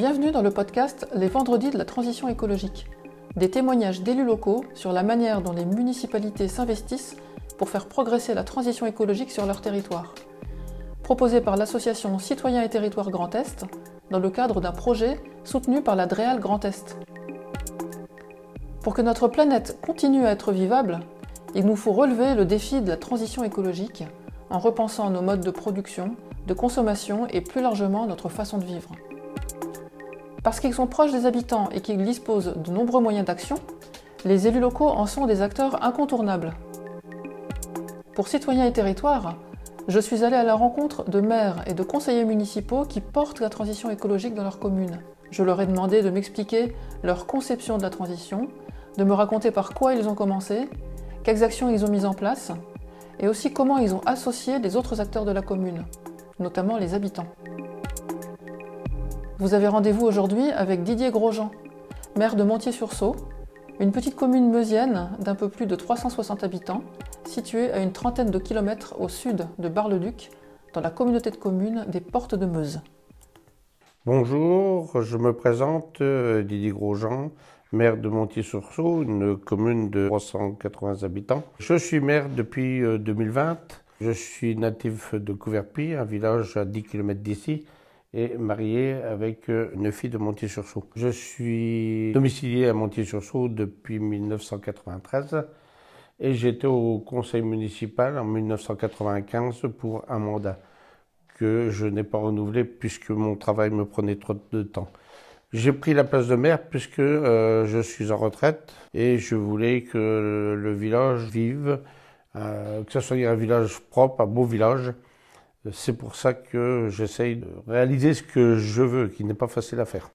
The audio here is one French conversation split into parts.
Bienvenue dans le podcast Les Vendredis de la transition écologique. Des témoignages d'élus locaux sur la manière dont les municipalités s'investissent pour faire progresser la transition écologique sur leur territoire. Proposé par l'association Citoyens et Territoires Grand Est, dans le cadre d'un projet soutenu par la DREAL Grand Est. Pour que notre planète continue à être vivable, il nous faut relever le défi de la transition écologique en repensant nos modes de production, de consommation et plus largement notre façon de vivre. Parce qu'ils sont proches des habitants et qu'ils disposent de nombreux moyens d'action, les élus locaux en sont des acteurs incontournables. Pour Citoyens et Territoires, je suis allée à la rencontre de maires et de conseillers municipaux qui portent la transition écologique dans leur commune. Je leur ai demandé de m'expliquer leur conception de la transition, de me raconter par quoi ils ont commencé, quelles actions ils ont mises en place, et aussi comment ils ont associé les autres acteurs de la commune, notamment les habitants. Vous avez rendez-vous aujourd'hui avec Didier Grosjean, maire de Montier-sur-Saulx, une petite commune meusienne d'un peu plus de 360 habitants, située à une trentaine de kilomètres au sud de Bar-le-Duc, dans la communauté de communes des Portes de Meuse. Bonjour, je me présente, Didier Grosjean, maire de Montier-sur-Saulx, une commune de 380 habitants. Je suis maire depuis 2020. Je suis natif de Couverpy, un village à 10 km d'ici, et marié avec une fille de Montier-sur-Saulx. Je suis domicilié à Montier-sur-Saulx depuis 1993 et j'étais au conseil municipal en 1995 pour un mandat que je n'ai pas renouvelé puisque mon travail me prenait trop de temps. J'ai pris la place de maire puisque je suis en retraite et je voulais que le village vive, que ce soit un village propre, un beau village. C'est pour ça que j'essaye de réaliser ce que je veux, qui n'est pas facile à faire.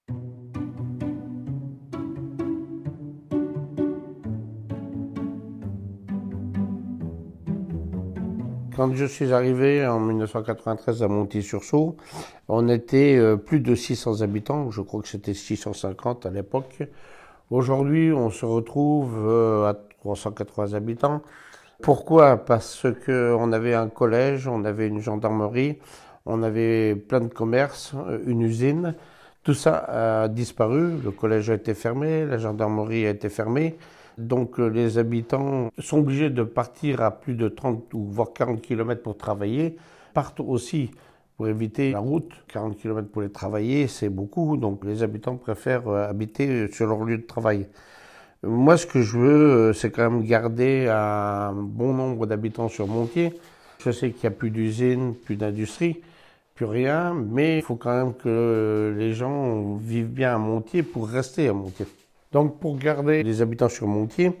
Quand je suis arrivé en 1993 à Montier-sur-Saulx, on était plus de 600 habitants, je crois que c'était 650 à l'époque. Aujourd'hui, on se retrouve à 380 habitants. Pourquoi? Parce qu'on avait un collège, on avait une gendarmerie, on avait plein de commerces, une usine. Tout ça a disparu, le collège a été fermé, la gendarmerie a été fermée. Donc les habitants sont obligés de partir à plus de 30 ou voire 40 km pour travailler, partent aussi pour éviter la route. 40 km pour les travailler, c'est beaucoup, donc les habitants préfèrent habiter sur leur lieu de travail. Moi, ce que je veux, c'est quand même garder un bon nombre d'habitants sur Montier. Je sais qu'il n'y a plus d'usines, plus d'industrie, plus rien, mais il faut quand même que les gens vivent bien à Montier pour rester à Montier. Donc, pour garder les habitants sur Montier,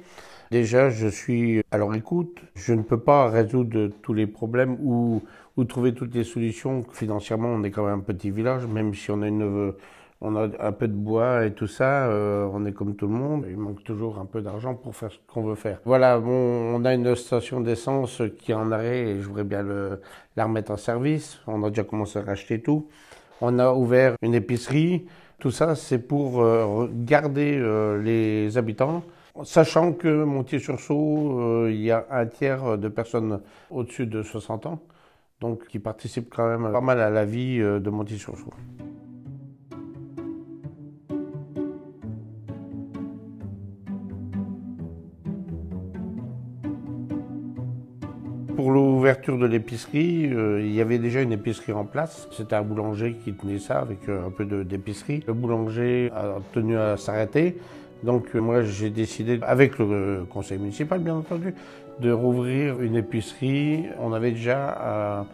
déjà, je suis à leur écoute. Je ne peux pas résoudre tous les problèmes ou trouver toutes les solutions. Financièrement, on est quand même un petit village, même si on a un peu de bois et tout ça, on est comme tout le monde. Il manque toujours un peu d'argent pour faire ce qu'on veut faire. Voilà, on a une station d'essence qui est en arrêt et je voudrais bien la remettre en service. On a déjà commencé à racheter tout. On a ouvert une épicerie. Tout ça, c'est pour garder les habitants. Sachant que Montier-sur-Saulx, il y a un tiers de personnes au-dessus de 60 ans, donc qui participent quand même pas mal à la vie de Montier-sur-Saulx. Pour l'ouverture de l'épicerie, il y avait déjà une épicerie en place. C'était un boulanger qui tenait ça avec un peu d'épicerie. Le boulanger a tenu à s'arrêter. Donc moi j'ai décidé, avec le conseil municipal bien entendu, de rouvrir une épicerie. On avait déjà,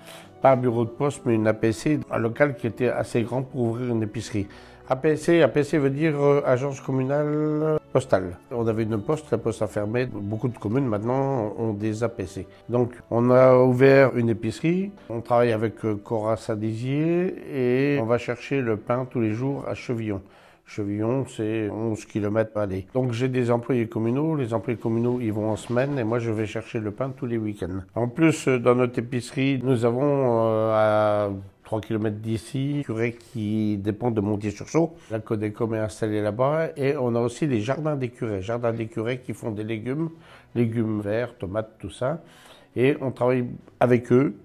pas un bureau de poste, mais une APC, un local qui était assez grand pour ouvrir une épicerie. APC veut dire agence communale postale. On avait une poste, la poste a fermé. Beaucoup de communes maintenant ont des APC. Donc on a ouvert une épicerie, on travaille avec Cora Sadisier et on va chercher le pain tous les jours à Chevillon. Chevillon, c'est 11 km à aller. Donc j'ai des employés communaux. Les employés communaux, ils vont en semaine et moi je vais chercher le pain tous les week-ends. En plus, dans notre épicerie, nous avons à 3 km d'ici, un curé qui dépend de Montier-sur-Saulx. La Codecom est installée là-bas et on a aussi les jardins des curés. Jardins des curés qui font des légumes verts, tomates, tout ça. Et on travaille avec eux,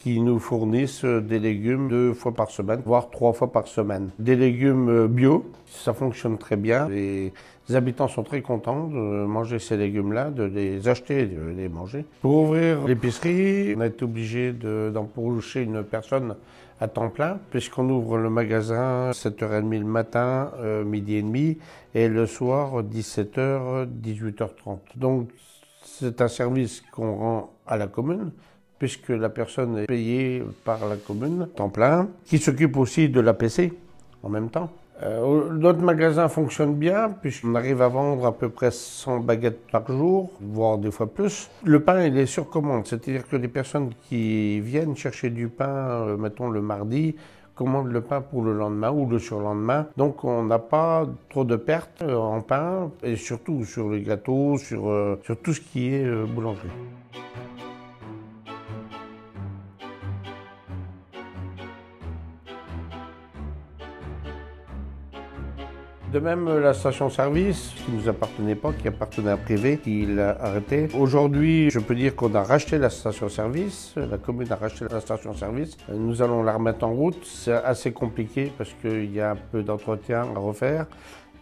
qui nous fournissent des légumes 2 fois par semaine, voire 3 fois par semaine. Des légumes bio, ça fonctionne très bien. Les habitants sont très contents de manger ces légumes-là, de les acheter et de les manger. Pour ouvrir l'épicerie, on a été obligé d'embaucher une personne à temps plein, puisqu'on ouvre le magasin 7h30 le matin, midi et demi, et le soir 17h, 18h30. Donc c'est un service qu'on rend à la commune, puisque la personne est payée par la commune, temps plein, qui s'occupe aussi de l'APC en même temps. Notre magasin fonctionne bien, puisqu'on arrive à vendre à peu près 100 baguettes par jour, voire des fois plus. Le pain, il est sur commande, c'est-à-dire que les personnes qui viennent chercher du pain, mettons le mardi, commandent le pain pour le lendemain ou le surlendemain. Donc on n'a pas trop de pertes en pain, et surtout sur les gâteaux, sur tout ce qui est boulangerie. De même, la station-service, qui ne nous appartenait pas, qui appartenait à un privé, qui l'a arrêté. Aujourd'hui, je peux dire qu'on a racheté la station-service, la commune a racheté la station-service. Nous allons la remettre en route. C'est assez compliqué parce qu'il y a un peu d'entretien à refaire.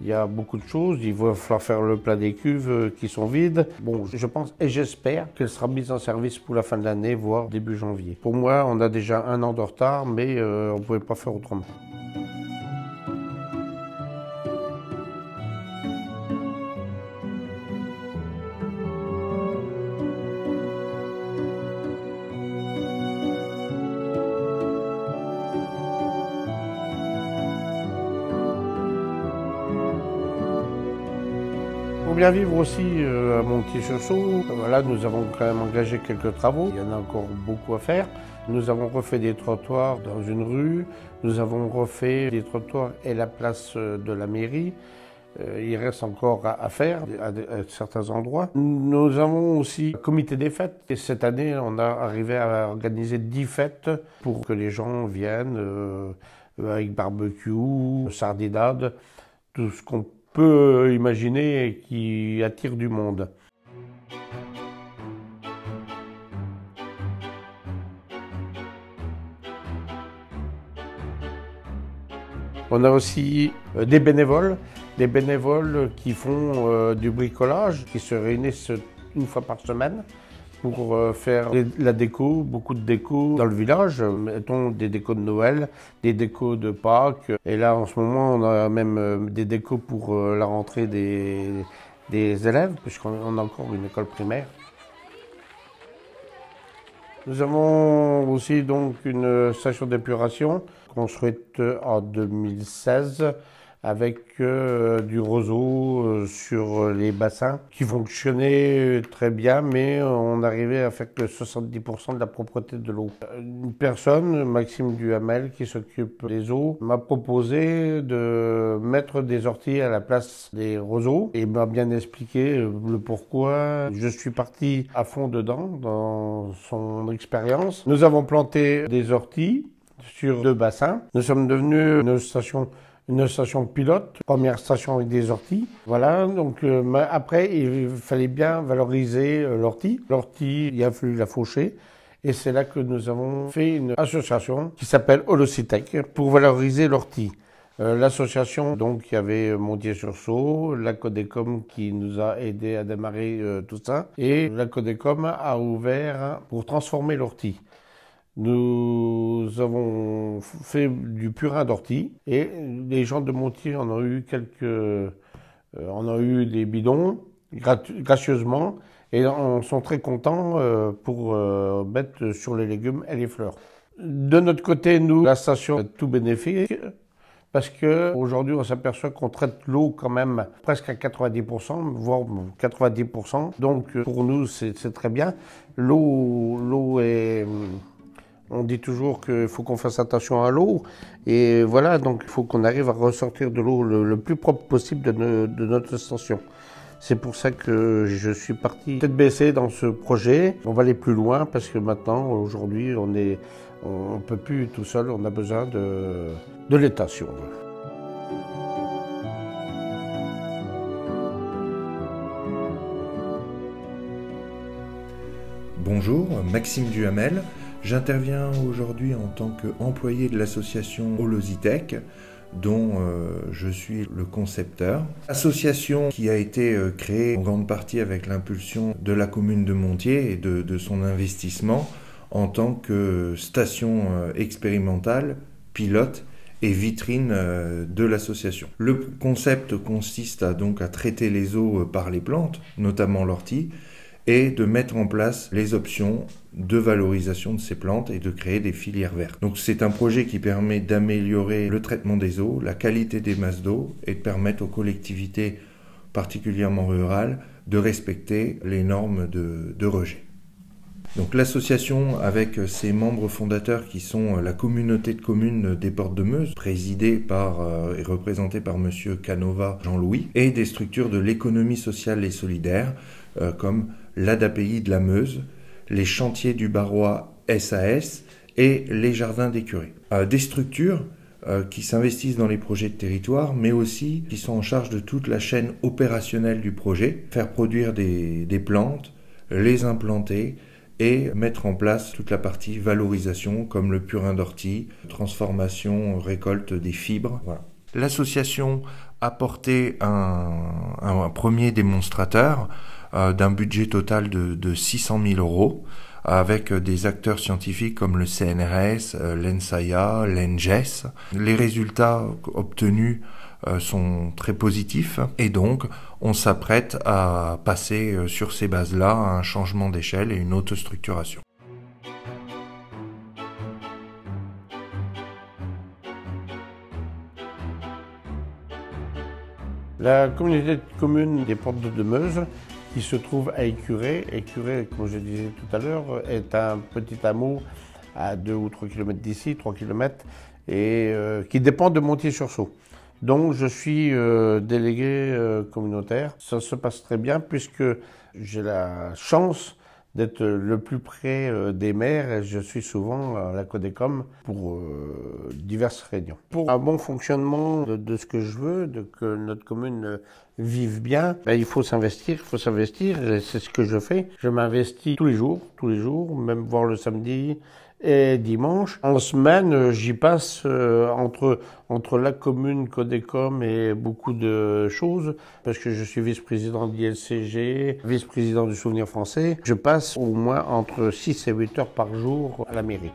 Il y a beaucoup de choses. Il va falloir faire le plein des cuves qui sont vides. Bon, je pense et j'espère qu'elle sera mise en service pour la fin de l'année, voire début janvier. Pour moi, on a déjà 1 an de retard, mais on ne pouvait pas faire autrement. Pour bien vivre aussi à Montier-sur-Sault, voilà, nous avons quand même engagé quelques travaux. Il y en a encore beaucoup à faire. Nous avons refait des trottoirs dans une rue. Nous avons refait des trottoirs et la place de la mairie. Il reste encore à faire à certains endroits. Nous avons aussi un comité des fêtes. Et cette année, on a arrivé à organiser 10 fêtes pour que les gens viennent avec barbecue, sardinade, tout ce qu'on peut imaginer et qui attire du monde. On a aussi des bénévoles qui font du bricolage, qui se réunissent 1 fois par semaine pour faire la déco, beaucoup de déco dans le village, mettons des décos de Noël, des décos de Pâques. Et là, en ce moment, on a même des décos pour la rentrée des élèves, puisqu'on a encore une école primaire. Nous avons aussi donc une station d'épuration construite en 2016 avec du roseau sur les bassins qui fonctionnait très bien, mais on arrivait à faire que 70% de la propreté de l'eau. Une personne, Maxime Duhamel, qui s'occupe des eaux, m'a proposé de mettre des orties à la place des roseaux et m'a bien expliqué le pourquoi. Je suis parti à fond dedans, dans son expérience. Nous avons planté des orties sur 2 bassins. Nous sommes devenus une station pilote, première station avec des orties. Voilà, donc après, il fallait bien valoriser l'ortie. L'ortie, il a fallu la faucher. Et c'est là que nous avons fait une association qui s'appelle Holocitec pour valoriser l'ortie. L'association, donc, il y avait Montier-sur-Sault, la Codecom qui nous a aidé à démarrer tout ça. Et la Codecom a ouvert pour transformer l'ortie. Nous avons fait du purin d'ortie et les gens de Montier en ont eu on a eu des bidons gracieusement et on sont très contents pour mettre sur les légumes et les fleurs. De notre côté, nous, la station est tout bénéfique parce que aujourd'hui on s'aperçoit qu'on traite l'eau quand même presque à 90%, voire 90%. Donc pour nous c'est très bien. L'eau est... On dit toujours qu'il faut qu'on fasse attention à l'eau et voilà, donc il faut qu'on arrive à ressortir de l'eau le plus propre possible de notre station. C'est pour ça que je suis parti tête baissée dans ce projet. On va aller plus loin parce que maintenant, aujourd'hui, on peut plus tout seul, on a besoin de l'État si on veut. Bonjour, Maxime Duhamel. J'interviens aujourd'hui en tant qu'employé de l'association Holositech, dont je suis le concepteur. Association qui a été créée en grande partie avec l'impulsion de la commune de Montier et de son investissement en tant que station expérimentale, pilote et vitrine de l'association. Le concept consiste à traiter les eaux par les plantes, notamment l'ortie, et de mettre en place les options de valorisation de ces plantes et de créer des filières vertes. Donc c'est un projet qui permet d'améliorer le traitement des eaux, la qualité des masses d'eau et de permettre aux collectivités, particulièrement rurales, de respecter les normes de rejet. Donc l'association, avec ses membres fondateurs qui sont la communauté de communes des Portes de Meuse, présidée et représentée par Monsieur Canova Jean-Louis, et des structures de l'économie sociale et solidaire, comme l'ADAPI de la Meuse, les chantiers du Barrois SAS et les jardins des curés. Des structures qui s'investissent dans les projets de territoire, mais aussi qui sont en charge de toute la chaîne opérationnelle du projet, faire produire des plantes, les implanter et mettre en place toute la partie valorisation comme le purin d'ortie, transformation, récolte des fibres. Voilà. L'association a porté un premier démonstrateur d'un budget total de 600 000 euros avec des acteurs scientifiques comme le CNRS, l'ENSAIA, l'ENGES. Les résultats obtenus sont très positifs et donc on s'apprête à passer sur ces bases-là à un changement d'échelle et une autostructuration. La communauté de communes des Portes de Meuse, qui se trouve à Écuré. Écuré, comme je disais tout à l'heure, est un petit hameau à 2 ou 3 km d'ici, 3 km, et qui dépend de Montier-sur-Sault. Donc je suis délégué communautaire. Ça se passe très bien puisque j'ai la chance d'être le plus près des maires et je suis souvent à la Codecom pour diverses réunions. Pour un bon fonctionnement de ce que je veux, de que notre commune vive bien, il faut s'investir, et c'est ce que je fais. Je m'investis tous les jours, même voire le samedi et dimanche. En semaine, j'y passe entre la commune, Codecom et beaucoup de choses, parce que je suis vice-président de l'ILCG, vice-président du Souvenir français. Je passe au moins entre 6 et 8 heures par jour à la mairie.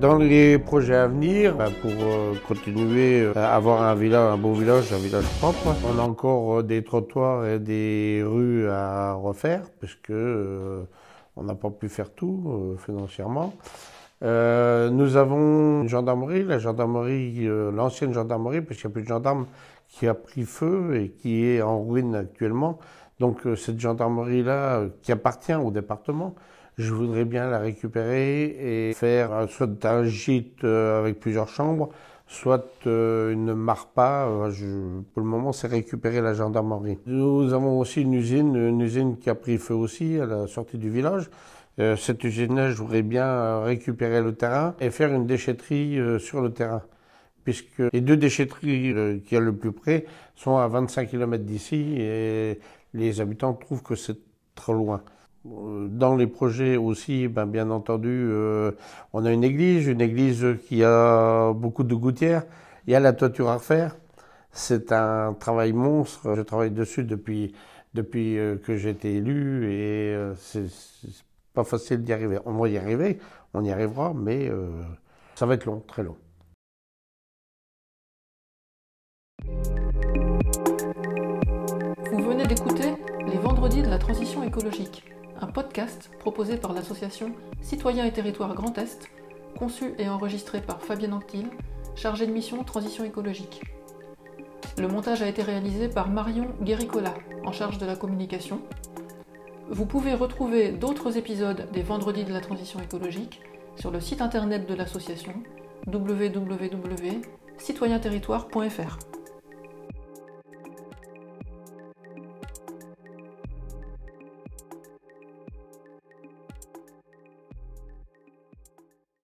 Dans les projets à venir, pour continuer à avoir un beau village, un village propre, on a encore des trottoirs et des rues à refaire, puisque on n'a pas pu faire tout financièrement. Nous avons une gendarmerie, l'ancienne gendarmerie, puisqu'il n'y a plus de gendarme, qui a pris feu et qui est en ruine actuellement. Donc cette gendarmerie-là, qui appartient au département, je voudrais bien la récupérer et faire soit un gîte avec plusieurs chambres, soit une MARPA. Pour le moment, c'est récupérer la gendarmerie. Nous avons aussi une usine qui a pris feu aussi à la sortie du village. Cette usine-là, je voudrais bien récupérer le terrain et faire une déchetterie sur le terrain, puisque les 2 déchetteries qu'il y a le plus près sont à 25 km d'ici et les habitants trouvent que c'est trop loin. Dans les projets aussi, bien entendu, on a une église qui a beaucoup de gouttières. Il y a la toiture à refaire. C'est un travail monstre. Je travaille dessus depuis que j'ai été élu et c'est pas facile d'y arriver. On va y arriver, on y arrivera, mais ça va être long, très long. Vous venez d'écouter Les Vendredis de la Transition écologique, un podcast proposé par l'association Citoyens et Territoires Grand Est, conçu et enregistré par Fabienne Anctil, chargée de mission Transition écologique. Le montage a été réalisé par Marion Guéricola, en charge de la communication. Vous pouvez retrouver d'autres épisodes des Vendredis de la Transition écologique sur le site internet de l'association www.citoyenterritoire.fr.